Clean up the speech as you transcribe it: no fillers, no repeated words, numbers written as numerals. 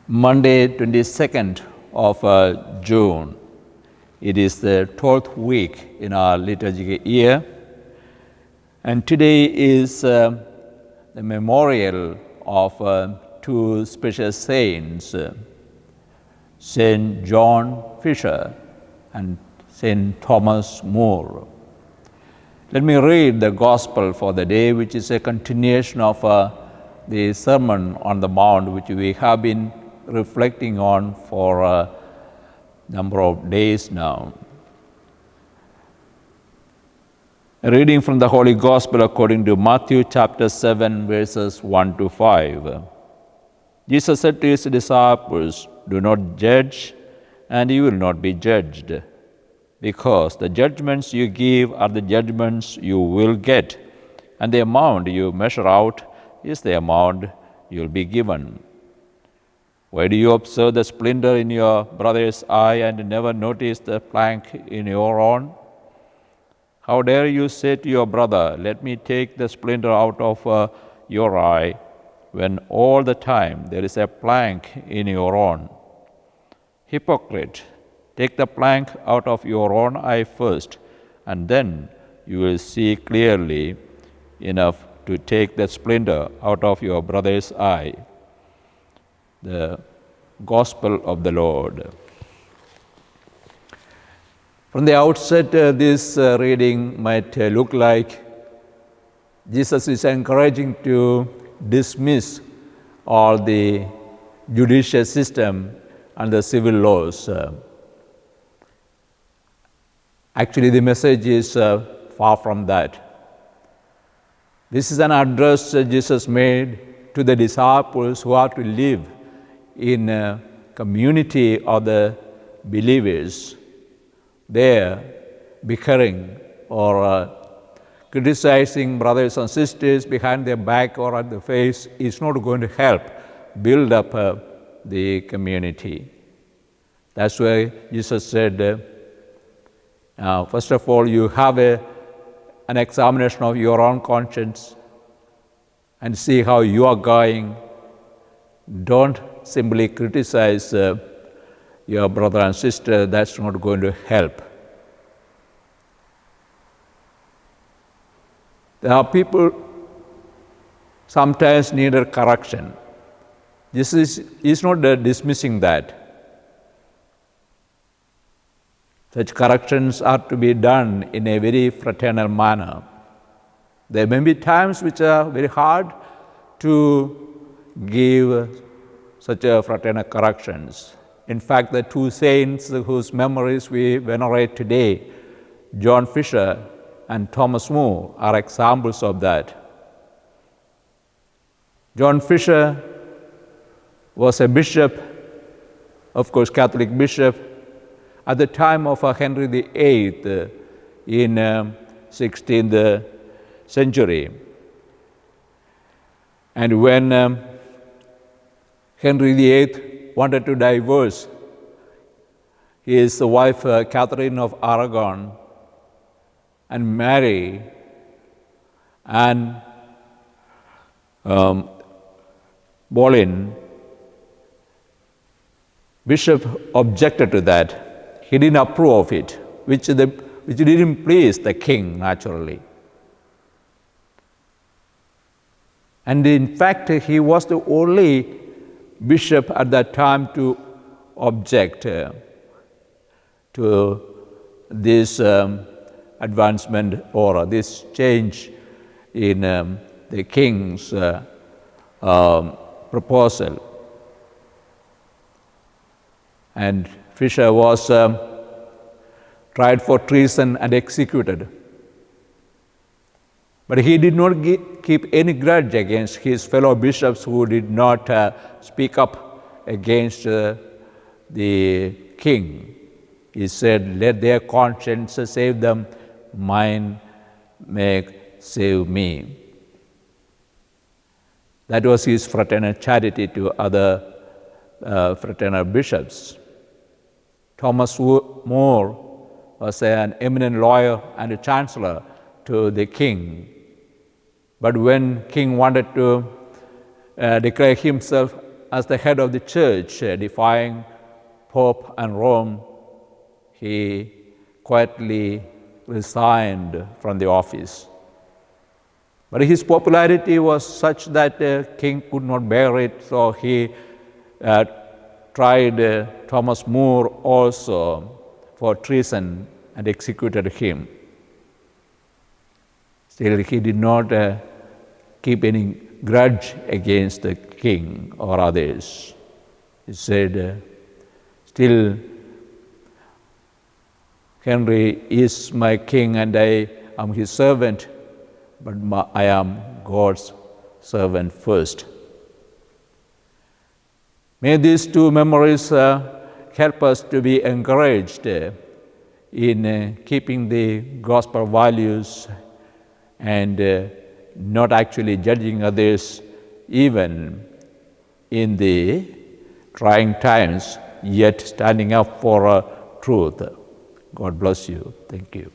Monday, 22nd of June. It is the 12th week in our liturgical year, and today is the memorial of two special saints, Saint John Fisher and Saint Thomas More. Let me read the Gospel for the day, which is a continuation of the Sermon on the Mount, which we have been reflecting on for a number of days now. A reading from the Holy Gospel according to Matthew chapter 7, verses 1 to 5. Jesus said to his disciples, "Do not judge, and you will not be judged, because the judgments you give are the judgments you will get, and the amount you measure out is the amount you will be given. Why do you observe the splinter in your brother's eye and never notice the plank in your own? How dare you say to your brother, 'Let me take the splinter out of your eye,' when all the time there is a plank in your own? Hypocrite, take the plank out of your own eye first, and then you will see clearly enough to take the splinter out of your brother's eye." The Gospel of the Lord. From the outset, this reading might look like Jesus is encouraging to dismiss all the judicial system and the civil laws. Actually, the message is far from that. This is an address Jesus made to the disciples who are to live in a community of the believers. There, bickering or criticizing brothers and sisters behind their back or at the face is not going to help build up the community. That's why Jesus said, first of all, you have an examination of your own conscience and see how you are going. Don't simply criticize your brother and sister. That's not going to help. There are people sometimes need a correction. This is not dismissing that. Such corrections are to be done in a very fraternal manner. There may be times which are very hard to give such fraternal corrections. In fact, the two saints whose memories we venerate today, John Fisher and Thomas More, are examples of that. John Fisher was a bishop, of course, Catholic bishop, at the time of Henry VIII in 16th century. And when Henry VIII wanted to divorce his wife Catherine of Aragon and marry Anne Boleyn, Bishop objected to that. He didn't approve of it, which didn't please the king, naturally. And in fact, he was the only bishop at that time to object to this advancement or this change in the king's proposal. And Fisher was tried for treason and executed. But he did not keep any grudge against his fellow bishops who did not speak up against the king. He said, "Let their conscience save them, mine may save me." That was his fraternal charity to other fraternal bishops. Thomas More was an eminent lawyer and a chancellor to the king. But when king wanted to declare himself as the head of the church, defying Pope and Rome, he quietly resigned from the office. But his popularity was such that the king could not bear it, so he tried Thomas More also for treason and executed him. Still, he did not keep any grudge against the king or others. He said, still, Henry is my king and I am his servant, but I am God's servant first. May these two memories help us to be encouraged in keeping the gospel values and not actually judging others even in the trying times, yet standing up for truth. God bless you. Thank you.